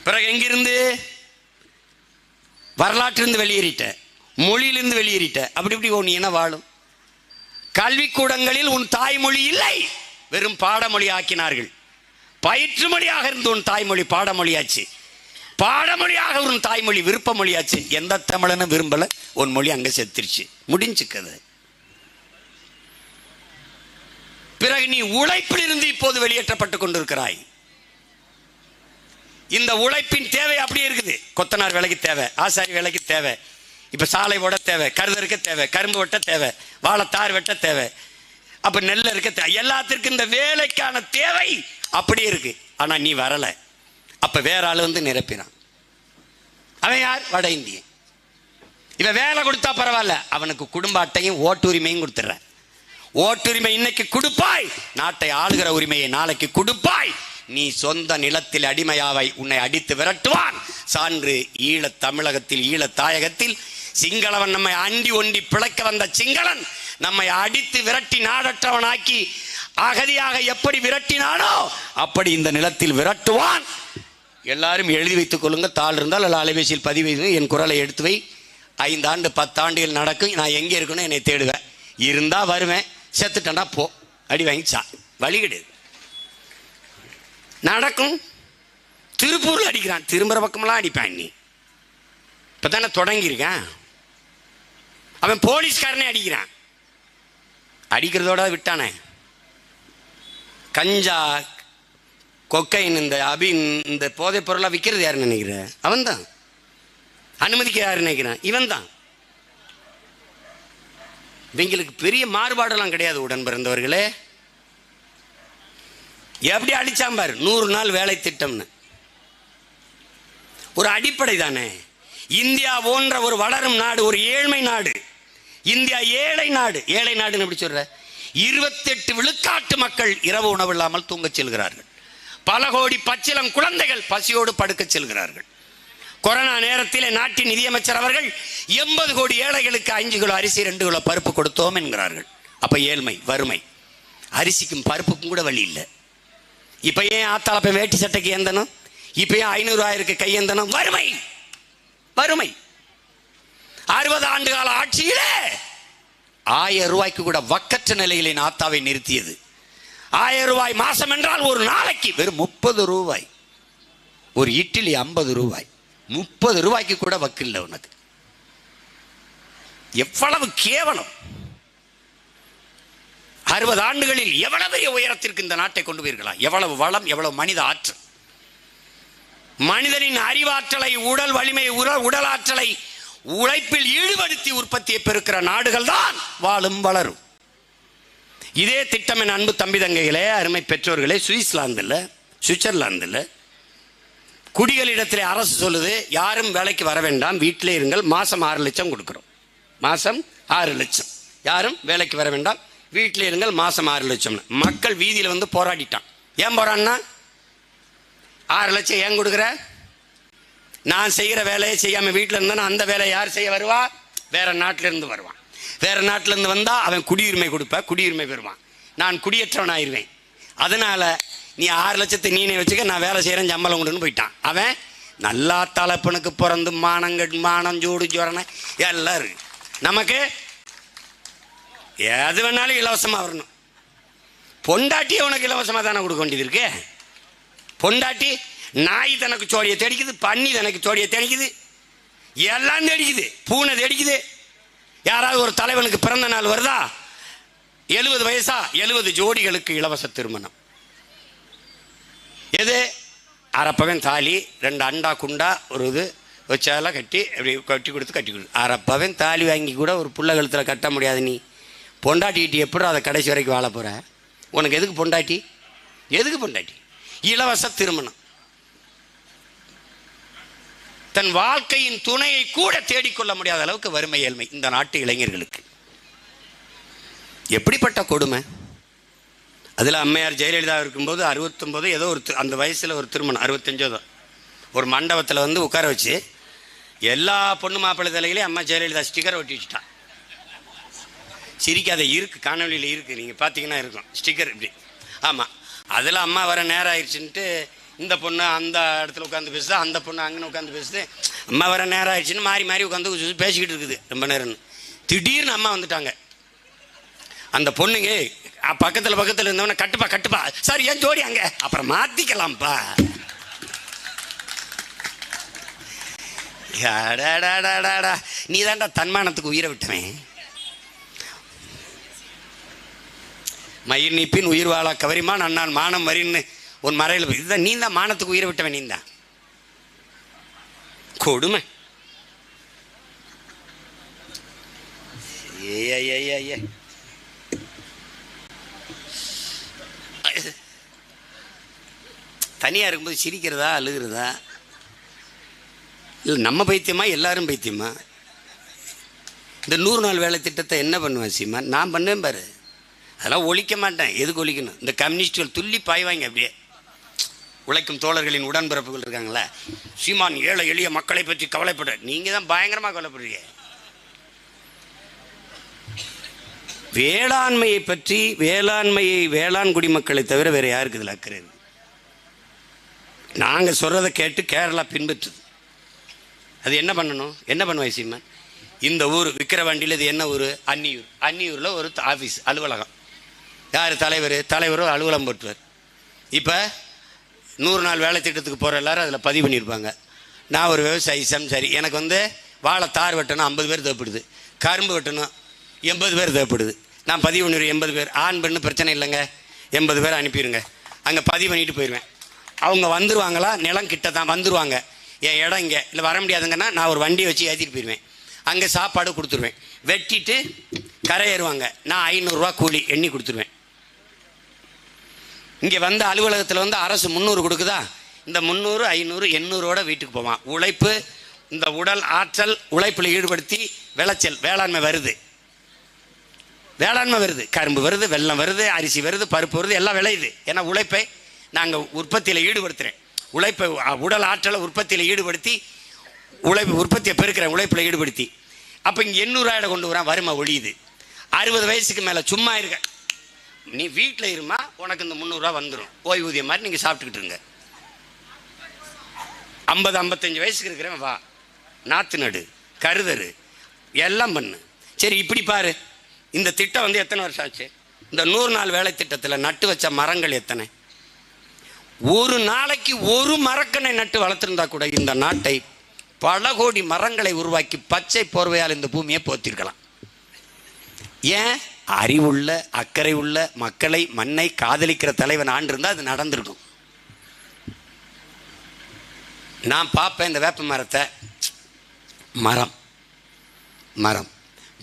பிறகு எங்கிருந்து? வரலாற்றிலிருந்து வெளியேறிட்ட, மொழியிலிருந்து வெளியேறிட்ட. அப்படி இப்படி நீ என்ன வாழும்? கல்விக்கூடங்களில் உன் தாய்மொழி இல்லை, வெறும் பாடமொழி ஆக்கினார்கள். பயிற்று மொழியாக இருந்து உன் தாய்மொழி பாடமொழியாச்சு. பாடமொழியாக உன் தாய்மொழி விருப்ப மொழியாச்சு. எந்த தமிழனும் விரும்பல, உன் மொழி அங்க செத்துருச்சு, முடிஞ்சுக்கது. பிறகு நீ உழைப்பில் இருந்து இப்போது வெளியேற்றப்பட்டு கொண்டிருக்கிறாய். இந்த உழைப்பின் தேவை அப்படியே இருக்குது. கொத்தனார் வேலைக்கு தேவை, ஆசாரி வேலைக்கு தேவை, இப்ப சாலை ஓட தேவை, கருதறுக்க தேவை, கரும்பு வெட்ட தேவை, வாழைத்தார் வெட்ட தேவை, அப்ப நெல் இருக்க தேவை. எல்லாத்திற்கும் இந்த வேலைக்கான தேவை அப்படியே இருக்கு. ஆனா நீ வரல. அப்ப வேற ஆளு வந்து நிரப்பினான். அவன் யார்? வட இந்தியன். இவன் வேலை கொடுத்தா பரவாயில்ல, அவனுக்கு குடும்ப அட்டையும் ஓட்டுரிமையும் கொடுத்துற. ஓட்டுரிமை இன்னைக்கு கொடுப்பாய், நாட்டை ஆளுகிற உரிமையை நாளைக்கு கொடுப்பாய். நீ சொந்த நிலத்தில் அடிமையாவை, உன்னை அடித்து விரட்டுவான். சான்று ஈழ தமிழகத்தில், ஈழ தாயகத்தில் சிங்களவன் நம்மை அண்டி ஒண்டி பிழைக்க வந்த சிங்களன் நம்மை அடித்து விரட்டி நாடற்றவனாக்கி அகதியாக எப்படி விரட்டினானோ அப்படி இந்த நிலத்தில் விரட்டுவான். எல்லாரும் எழுதி வைத்துக் கொள்ளுங்க. தாள் இருந்தால் அல்ல அலைபேசியில் பதிவு செய்து என் குரலை எடுத்து வை. 5 ஆண்டு 10 ஆண்டுகள் நடக்கும். நான் எங்கே இருக்கணும் என்னை தேடுவேன். இருந்தா வருவேன், செத்துட்டேன்னா போ, அடி வாங்கிச்சா, வழி கிடையாது. நடக்கும். திருப்பூர்ல அடிக்கிறான், திரும்புற பக்கமெல்லாம் அடிப்பான். நீ இப்பதானே தொடங்கியிருக்கான். அவன் போலீஸ்காரனே அடிக்கிறான். அடிக்கிறதோட விட்டானே. கஞ்சா, கொக்கைன், இந்த இந்த போதைப் பொருளா விற்கிறது யாருன்னு நினைக்கிற? அவன் தான். அனுமதிக்க யாரு நினைக்கிறான்? இவன் தான். இவங்களுக்கு பெரிய மாறுபாடெல்லாம் கிடையாது. உடன் பிறந்தவர்களே, எப்படி அடிச்சான் பாரு. 100 நாள் வேலை திட்டம்னு ஒரு அடிப்படை தானே. இந்தியா போன்ற ஒரு வளரும் நாடு, ஒரு ஏழ்மை நாடு. இந்தியா ஏழை நாடு. ஏழை நாடுன்னு எப்படி சொல்ற? 28 விழுக்காட்டு மக்கள் இரவு உணவு இல்லாமல் தூங்கச் செல்கிறார்கள். பல கோடி பச்சிளம் குழந்தைகள் பசியோடு படுக்க செல்கிறார்கள். கொரோனா நேரத்தில் நாட்டின் நிதியமைச்சர் அவர்கள் 80 கோடி ஏழைகளுக்கு 5 கிலோ அரிசி 2 கிலோ பருப்பு கொடுத்தோம் என்கிறார்கள். அப்ப ஏழ்மை, வறுமை. அரிசிக்கும் பருப்புக்கும் கூட வழி இல்லை. இப்ப ஏன் ஆத்தாள போய் வேட்டி சட்டைக்கு ஏந்தனும்? இப்ப ஏன் 500,000 கை ஏந்தனும்? வறுமை, வறுமை. 60 ஆண்டு கால ஆட்சியிலே 1000 ரூபாய்க்கு கூட வக்கற்ற நிலையிலே ஆத்தாவை நிறுத்தியது. 1000 ரூபாய் மாசம் என்றால் ஒரு நாளைக்கு வெறும் 30 ரூபாய். ஒரு இட்லி 50 ரூபாய். 30 ரூபாய்க்கு கூட வக்கில்லை உனக்கு. எவ்வளவு கேவலம்! 60 ஆண்டுகளில் எவ்வளவு பெரிய உயரத்திற்கு இந்த நாட்டை கொண்டு போயிருக்கலாம். எவ்வளவு வளம், எவ்வளவு மனித ஆற்றல். மனிதனின் அறிவாற்றலை, உடல் வலிமை, உடல் ஆற்றலை உழைப்பில் ஈடுபடுத்தி உற்பத்தியை பெருக்கிற நாடுகள் தான் வாழும், வளரும். இதே திட்டம் என் அன்பு தம்பி தங்கைகளே, அருமை பெற்றோர்களே, சுவிட்சர்லாந்தில் குடிகளிடத்திலே அரசு சொல்லுது, யாரும் வேலைக்கு வர வேண்டாம், வீட்டிலே இருங்கள், மாசம் 6 லட்சம் கொடுக்குறோம். மாசம் 6 லட்சம். யாரும் வேலைக்கு வர வேண்டாம், வீட்டிலே இருங்கள், மாசம் 6 லட்சம். மக்கள் வீதியில் வந்து போராடிட்டான். ஏன் போறான்னா, 6 லட்சம் ஏன் கொடுக்குற? நான் செய்கிற வேலையை செய்யாம வீட்டில் இருந்தா அந்த வேலையை யார் செய்ய வருவா? வேற நாட்டில இருந்து வருவான். வேற நாட்டில இருந்து வந்தா அவன் குடியுரிமை கொடுப்ப, குடியுரிமை பெறுவான். நான் குடியேற்றவன் ஆயிருவேன். அதனால நீ 6 லட்சத்தை நீனே வச்சுக்க, நான் வேலை செய்யறேன், சம்பளம் கொடுன்னு போயிட்டான். அவன் நல்லா தலைப்பனுக்கு பிறந்து மானம் ஜோடு ஜோரனை எல்லாம் இருக்கு. நமக்கு எது வேணாலும் இலவசமா வரணும். பொண்டாட்டியை உனக்கு இலவசமா தானே கொடுக்க வேண்டியது இருக்கு. பொண்டாட்டி நாய் தனக்கு சோழியை தேடிக்குது, பன்னி தனக்கு சோழியை தேடிக்குது, எல்லாம் தேடிக்குது, பூனை தேடிக்குது. யாராவது ஒரு தலைவனுக்கு பிறந்த நாள் வருதா, 70 வயசா, 70 ஜோடிகளுக்கு இலவச திருமணம். எது? அரப்பவன் தாலி, 2 அண்டா குண்டா ஒரு இது வச்சால கட்டி அப்படி கட்டி கொடுத்து அரப்பவன் தாலி வாங்கி கூட ஒரு புள்ள கழுத்தில் கட்ட முடியாது. நீ பொண்டாட்டிக்கிட்டு எப்படி அதை கடைசி வரைக்கும் வாழ போற? உனக்கு எதுக்கு பொண்டாட்டி? எதுக்கு பொண்டாட்டி? இலவச திருமணம். தன் வாழ்க்கையின் துணையை கூட தேடிக்கொள்ள முடியாத அளவுக்கு வறுமை, ஏழ்மை இந்த நாட்டு இளைஞர்களுக்கு. எப்படிப்பட்ட கொடுமை! அதில் அம்மையார் ஜெயலலிதா இருக்கும்போது 69 ஏதோ ஒரு அந்த வயசில் ஒரு திருமணம், 65 ஒரு மண்டபத்தில் வந்து உட்கார வச்சு எல்லா பொண்ணு மாப்பிள்ளை தலைகளையும் அம்மா ஜெயலலிதா ஸ்டிக்கரை ஒட்டி வச்சுட்டான். சிரிக்காத, இருக்கு, காணொலியில் இருக்குது, நீங்கள் பார்த்தீங்கன்னா இருக்கும் ஸ்டிக்கர் இப்படி. ஆமாம், அதில் அம்மா வர நேரம் ஆயிடுச்சுன்ட்டு இந்த பொண்ணு அந்த இடத்துல உட்காந்து பேசுது, அந்த பொண்ணு அங்கே உட்காந்து பேசுது. அம்மா வர நேரம் ஆயிடுச்சுன்னு மாறி மாறி உட்காந்து பேசிக்கிட்டு இருக்குது ரொம்ப நேரம்னு. திடீர்னு அம்மா வந்துட்டாங்க. அந்த பொண்ணுங்க பக்கத்தில் இருந்தவன கட்டுப்பா கட்டுப்பா, சார் ஏன் ஜோடி அங்க, அப்புறம் மாத்திக்கலாம்ப்பா. நீ தான்டா தன்மானத்துக்கு உயிரை விட்டவன். மயிர் நீப்பின் உயிர் வாழா கவரிமான் அண்ணான் மானம் வரின்னு உன் மறையில் இதுதான். நீ தான் மானத்துக்கு உயிரை விட்டவன். நீ தான் கொடுமை. தனியா இருக்கும்போது சிரிக்கிறதா அழுகிறதா? இல்லை நம்ம பைத்தியமா எல்லாரும் பைத்தியமா? இந்த 100 நாள் வேலை திட்டத்தை என்ன பண்ணுவேன் சீமான்? நான் பண்ணேன் பாரு, அதெல்லாம் ஒழிக்க மாட்டேன். எதுக்கு ஒழிக்கணும்? இந்த கம்யூனிஸ்டுகள் துள்ளி பாய்வாங்க. அப்படியே உழைக்கும் தோழர்களின் உடன்பிறப்புகள் இருக்காங்களே, சீமான் ஏழை எளிய மக்களை பற்றி கவலைப்படுற. நீங்கள் தான் பயங்கரமாக கவலைப்படுறீங்க. வேளாண்மையை பற்றி, வேளாண் குடிமக்களை தவிர வேறு யாருக்கு இதில் அக்கறை? நாங்கள் சொல்கிறத கேட்டு கேரளா பின்பற்றுது. அது என்ன பண்ணணும்? என்ன பண்ணுவாய் சீமான்? இந்த ஊர் விக்கிரவாண்டியில் இது என்ன ஊர்? அன்னியூர். அன்னியூரில் ஒரு ஆஃபீஸ் அலுவலகம். யார் தலைவரும் அலுவலகம் போட்டுவார். இப்போ 100 நாள் வேலை திட்டத்துக்கு போகிற எல்லாரும் அதில் பதிவு பண்ணியிருப்பாங்க. நான் ஒரு விவசாயி சரி, எனக்கு வாழை தார் வெட்டணும் 50 பேர் தேவைப்படுது, கரும்பு வெட்டணும் 80 பேர் தேவைப்படுது. நான் பதிவு பண்ணிடுவேன். 80 பேர் ஆண் பெண்ணு பிரச்சனை இல்லைங்க, 80 பேர் அனுப்பிடுங்க. அங்கே பதிவு பண்ணிட்டு போயிடுவேன். அவங்க வந்துடுவாங்களா? நிலம் கிட்ட தான் வந்துடுவாங்க. என் இடம் இங்கே இல்லை, வர முடியாதுங்கன்னா நான் ஒரு வண்டியை வச்சு ஏற்றிட்டு போயிடுவேன். அங்கே சாப்பாடு கொடுத்துருவேன். வெட்டிட்டு கரை ஏறுவாங்க. நான் 500 ரூபா கூலி எண்ணி கொடுத்துருவேன். இங்கே வந்து அலுவலகத்தில் அரசு 300 கொடுக்குதா? இந்த 300 500 800ஓட வீட்டுக்கு போவான். உழைப்பு, இந்த உடல் ஆற்றல் உழைப்பில் ஈடுபடுத்தி விளைச்சல் வேளாண்மை வருது. கரும்பு வருது, வெல்லம் வருது, அரிசி வருது, பருப்பு வருது, எல்லாம் விளையுது. ஏன்னா உழைப்பை நாங்கள் உற்பத்தியில் ஈடுபடுத்துகிறேன். உழைப்பை உடல் ஆற்றலை உற்பத்தியில் ஈடுபடுத்தி உற்பத்தியை பெருக்கிறேன் உழைப்பில் ஈடுபடுத்தி. அப்போ இங்கே 800 கொண்டு வரான். வறுமை ஒழியுது. 60 வயசுக்கு மேலே சும்மா இருக்க, நீ வீட்டில் இருமா, உனக்கு இந்த 300 ரூபா வந்துடும் ஓய்வூதியம் மாதிரி நீங்கள் சாப்பிட்டுக்கிட்டு இருங்க. 50-55 வயசுக்கு இருக்கிறவன் வா, நாற்று நடு, கருதரு, எல்லாம் பண்ணு. சரி இப்படி பாரு, இந்த திட்டம் எத்தனை வருஷம் ஆச்சு? இந்த 100 நாள் வேலை திட்டத்தில் நட்டு வச்ச மரங்கள் எத்தனை? ஒரு நாளைக்கு ஒரு மரக்கனை நட்டு வளர்த்துருந்தா கூட இந்த நாட்டை பல கோடி மரங்களை உருவாக்கி பச்சை போர்வையால் இந்த பூமியை போத்திருக்கலாம். ஏன்? அறிவுள்ள அக்கறை உள்ள மக்களை மண்ணை காதலிக்கிற தலைவன் ஆண்டிருந்தா அது நடந்திருக்கும். நான் பார்ப்பேன் இந்த வேப்ப மரத்தை, மரம்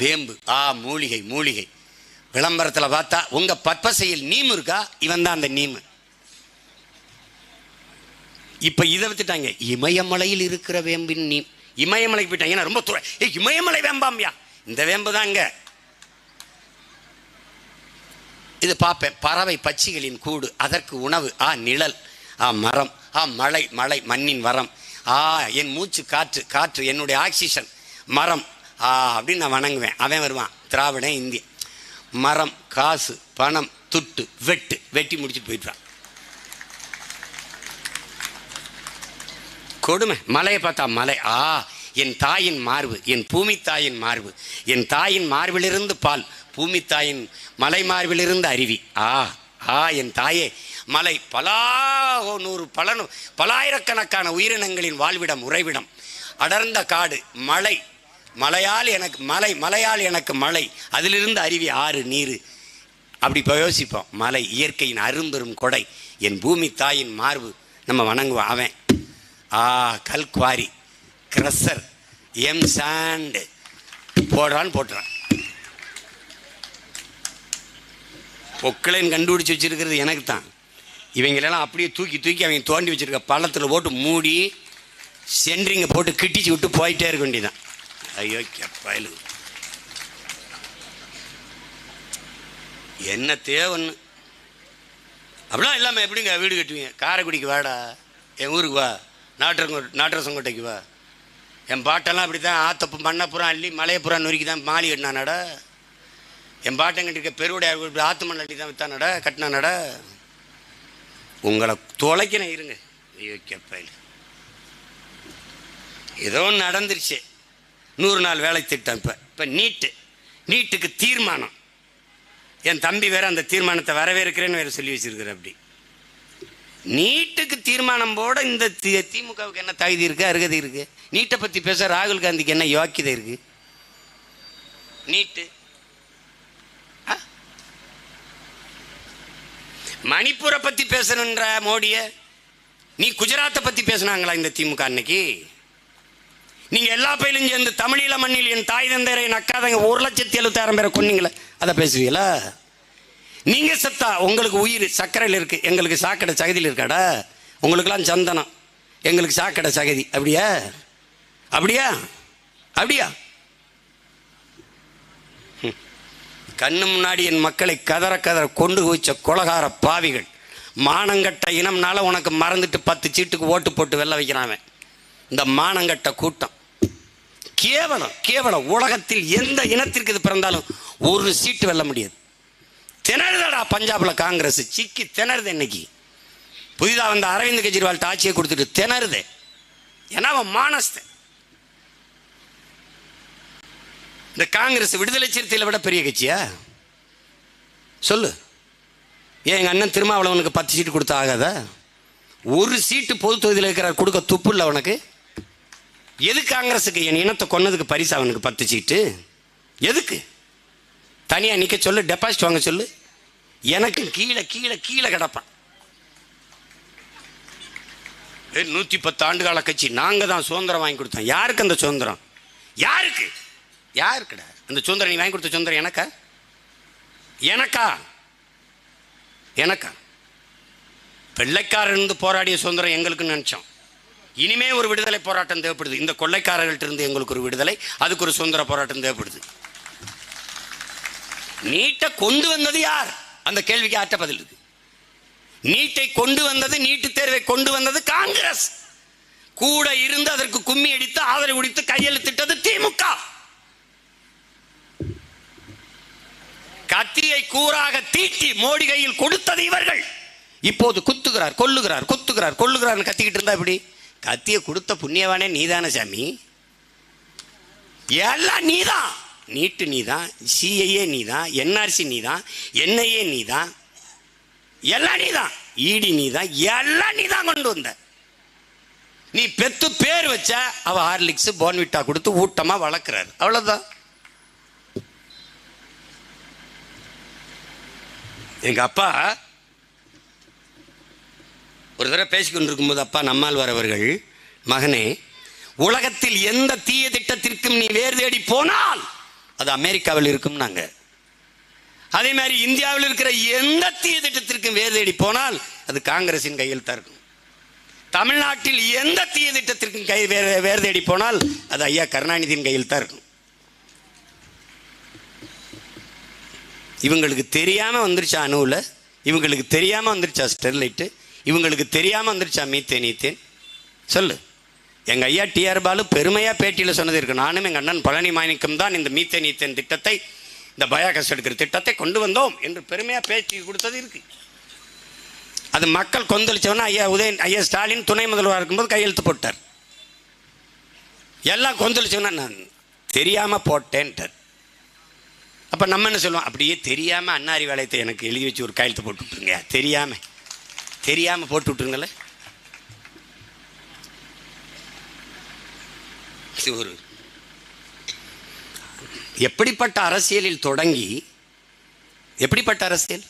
வேம்பு, மூலிகை விளம்பரத்தில் பார்த்தா உங்க பற்பசையில் நீம் இருக்கா? இவன் தான் அந்த நீம். இப்ப இதை வித்துட்டாங்க. இமயமலையில் இருக்கிற வேம்பின் நீம். இமயமலைக்கு போயிட்டாங்க. ஏன்னா ரொம்ப இமயமலை வேம்பாம்பியா, இந்த வேம்பு தாங்க. இது பார்ப்பேன். பறவை பட்சிகளின் கூடு, அதற்கு உணவு, நிழல், மரம், மழை மண்ணின் வரம், என் மூச்சு காற்று என்னுடைய ஆக்சிஜன், மரம் அப்படின்னு நான் வணங்குவேன். அவன் வருவான் திராவிடன் இந்திய. மரம், காசு, பணம், துட்டு, வெட்டி முடிச்சுட்டு போயிட்டான். கொடுமை. மலையை பார்த்தா மலை, என் தாயின் மார்பு, என் பூமி தாயின் மார்பு, என் தாயின் மார்பிலிருந்து பால், பூமி தாயின் மலை மார்பிலிருந்து அருவி. என் தாயே மலை, பலாயிரக்கணக்கான உயிரினங்களின் வாழ்விடம், உறைவிடம், அடர்ந்த காடு, மலையால் எனக்கு மலை, அதிலிருந்து அருவி, ஆறு, நீர். அப்படி இப்போ யோசிப்போம். மலை இயற்கையின் அரும்பெரும் கொடை, என் பூமி தாயின் மார்பு. நம்ம வணங்குவோம். அவன் கல்குவாரி, கிரஷர், சாண்ட் போட்டுறான். பொக்களின் கண்டுபிடிச்சி வச்சிருக்கிறது எனக்கு தான். இவங்களெல்லாம் அப்படியே தூக்கி அவங்க தோண்டி வச்சிருக்க பள்ளத்தில் போட்டு மூடி சென்ட்ரிங்கை போட்டு கிட்டிச்சு விட்டு போயிட்டே இருக்க வேண்டியதான். ஐயோ பயலு, என்ன தேவைன்னு அப்படிலாம் இல்லாமல் எப்படிங்க வீடு கட்டுவீங்க? காரைக்குடிக்கு வாடா, என் ஊருக்கு வா, நாட்டரசங்கோட்டைக்கு வா. என் பாட்டெல்லாம் அப்படி தான். ஆத்தப்பு மண்ணப்புறம் அள்ளி மலையப்புறம் நொறுக்கி தான் மாலி கட்டினானடா. என் பாட்டன் கட்டிருக்க பெருவுடைய ஆத்து மண் அள்ளி தான் வித்தானடா, கட்டினானடா. உங்களை தொலைக்கணும் இருங்க. ஏதோ நடந்துருச்சு. 100 நாள் வேலை திட்டம். இப்போ நீட்டுக்கு தீர்மானம். என் தம்பி வேற அந்த தீர்மானத்தை வரவேற்கிறேன்னு வேற சொல்லி வச்சிருக்கிற. அப்படி நீட்டுக்கு தீர்மானம் போட இந்த திமுகவுக்கு என்ன தகுதி இருக்கு, அருகதை இருக்கு? நீட்டை பற்றி பேச ராகுல் காந்திக்கு என்ன யோக்கியதை இருக்கு? நீட்டு மணிப்பூரை பற்றி பேசணுன்ற மோடிய நீ குஜராத்தை பற்றி பேசினாங்களா இந்த திமுக அன்னைக்கு? நீங்க எல்லா பயிலும் சேர்ந்து தமிழீழ மண்ணில் என் தாய் தந்தையரை நக்காதங்க 1,76,000 பேரை கொன்னீங்களே, அதை பேசுவீங்களா? நீங்க செத்தா உங்களுக்கு உயிர் சர்க்கரையில் இருக்கு, எங்களுக்கு சாக்கடை சகதியில் இருக்காடா. உங்களுக்கெல்லாம் சந்தனம், எங்களுக்கு சாக்கடை சகதி. அப்படியா அப்படியா அப்படியா? கண்ணு முன்னாடி என் மக்களை கதற கொண்டு வச்ச கொலகார பாவிகள், மானங்கட்ட இனம்னால உனக்கு மறந்துட்டு 10 சீட்டுக்கு ஓட்டு போட்டு வெல்ல வைக்கிறான் இந்த மானங்கட்ட கூட்டம். கேவலம். உலகத்தில் எந்த இனத்திற்கு இது பிறந்தாலும் ஒரு சீட்டு வெல்ல முடியாது. திணறுதடா பஞ்சாப்ல காங்கிரஸ், சிக்கி திணறுது. இன்னைக்கு புதிதாக வந்த அரவிந்த் கெஜ்ரிவால் ஆட்சியை கொடுத்துட்டு திணறுது. ஏன்னா அவன் மானஸ்த. இந்த காங்கிரஸ் விடுதலை சிறுத்தைகளை விட பெரிய கட்சியா சொல்லு? ஏன் எங்கள் அண்ணன் திருமாவளவனுக்கு 10 சீட்டு கொடுத்தா ஆகாதா? ஒரு சீட்டு பொது தொகுதியில் இருக்கிறார், கொடுக்க துப்பு இல்லை அவனுக்கு. எது காங்கிரஸுக்கு என் இனத்தை கொன்னதுக்கு பரிசு அவனுக்கு 10 சீட்டு? எதுக்கு தனியாக நிற்க சொல்லு, டெபாசிட் வாங்க சொல்லு. எனக்கு கீழே கீழே கீழே கிடப்பான். 110 ஆண்டு கால கட்சி, நாங்கள் தான் சுதந்திரம் வாங்கி கொடுத்தோம். யாருக்கு அந்த சுதந்திரம்? யாருக்குடா அந்த சுதந்திரம்? நீ வாங்கி கொடுத்த சுதந்திரம் எனக்கா? வெள்ளைக்காரர் இருந்து போராடிய சுதந்திரம் எங்களுக்குன்னு நினைச்சோம். இனிமே ஒரு விடுதலை போராட்டம் தேவைப்படுது. இந்த கொள்ளைக்காரர்கள்ட்ட இருந்து எங்களுக்கு ஒரு விடுதலை, அதுக்கு ஒரு சுதந்திர போராட்டம் தேவைப்படுது. நீட்டை கொண்டு வந்தது யார்? அந்த கேள்விக்கு ஆற்ற பதில் இருக்கு. நீட்டை கொண்டு வந்தது, நீட்டு தேர்வை கொண்டு வந்தது காங்கிரஸ். கூட இருந்து அதற்கு கும்மி அடித்து ஆதரவு கொடுத்து கையெழுத்திட்டது திமுக. கத்தியை கூறாக தீட்டி மோடி கையில் கொடுத்தது இவர்கள். இப்போது குத்துகிறார், கொல்லுகிறார் கத்திக்கிட்டு இருந்தா இப்படி. கத்தியை கொடுத்த புண்ணியவானே நீதான சாமி. எல்லாம் நீதான். நீட்டு நீதான், சிஐஏ நீதான், என்ஆர்சி நீதான், என்ஐஏ நீதான், எல்லாம் நீதான், இடி நீதான், எல்லாம் நீதான் கொண்டு வந்த. நீ பெத்து பேர் வச்ச அவ ஹார்லிக்ஸ் போன்விட்டா கொடுத்து ஊட்டமா வளர்க்கிறார், அவ்வளவுதான். எங்க அப்பா ஒரு தடவை பேசிக்கொண்டிருக்கும் போது, அப்பா நம்மாழ்வார் அவர்கள், மகனே, உலகத்தில் எந்த தீய திட்டத்திற்கும் நீ வேறு தேடி போனால் அது அமெரிக்காவில் இருக்கும். நாங்க அதே மாதிரி இந்தியாவில் இருக்கிற எந்த தீய திட்டத்திற்கும் வேறு தேடி போனால் அது காங்கிரசின் கையில் தான் இருக்கும். தமிழ்நாட்டில் எந்த தீய திட்டத்திற்கும் வேறு தேடி போனால் அது ஐயா கருணாநிதியின் கையில் தான் இருக்கும். இவங்களுக்கு தெரியாம வந்துருச்சா அணுவில், இவங்களுக்கு தெரியாம வந்துருச்சா ஸ்டெர்லைட்டு, இவங்களுக்கு தெரியாம வந்துருச்சா மீத்தேன் சொல்லு. எங்கள் ஐயா டிஆர் பாலு பெருமையாக பேட்டியில் சொன்னது இருக்கு. நானும் எங்கள் அண்ணன் பழனி மாணிக்கம் தான் இந்த மீத்தேன் திட்டத்தை, இந்த பயோகேஸ் எடுக்கிற திட்டத்தை கொண்டு வந்தோம் என்று பெருமையாக பேட்டி கொடுத்தது இருக்கு. அது மக்கள் கொந்தளிச்சவனா ஐயா ஸ்டாலின் துணை முதல்வராக இருக்கும்போது கையெழுத்து போட்டார். எல்லாம் கொந்தளிச்சவனா நான் தெரியாமல் போட்டேன்ட்டார். அப்போ நம்ம என்ன சொல்லுவோம்? அப்படியே தெரியாமல் அன்னாரி வேலையத்தை எனக்கு எழுதி வச்சு ஒரு கையெழுத்து போட்டு விட்டுருங்க, தெரியாமல் போட்டு விட்டுருங்களே. ஒரு எப்படிப்பட்ட அரசியலில் தொடங்கி, எப்படிப்பட்ட அரசியல்?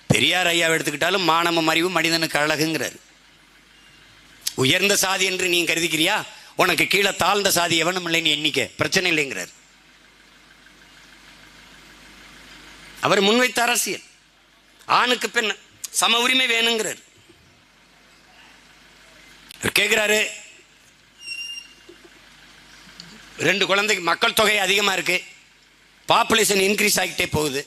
பெரியார் ஐயா எடுத்துக்கிட்டாலும் மானமும் அறிவு மனிதனுக்கு அழகுங்கிறார். உயர்ந்த சாதி என்று நீ கருதிக்கிறியா? உனக்கு கீழே தாழ்ந்த சாதி எவனும் இல்லைன்னு எண்ணிக்க, பிரச்சனை இல்லைங்கிறார். அவர் முன்வைத்த அரசியல் ஆணுக்கு பெண் சம உரிமை வேணுங்கிறார். கேட்கிறாரு, 2 குழந்தைக்கு மக்கள் தொகை அதிகமாக இருக்கு, பாப்புலேஷன் இன்க்ரீஸ் ஆகிட்டே போகுது,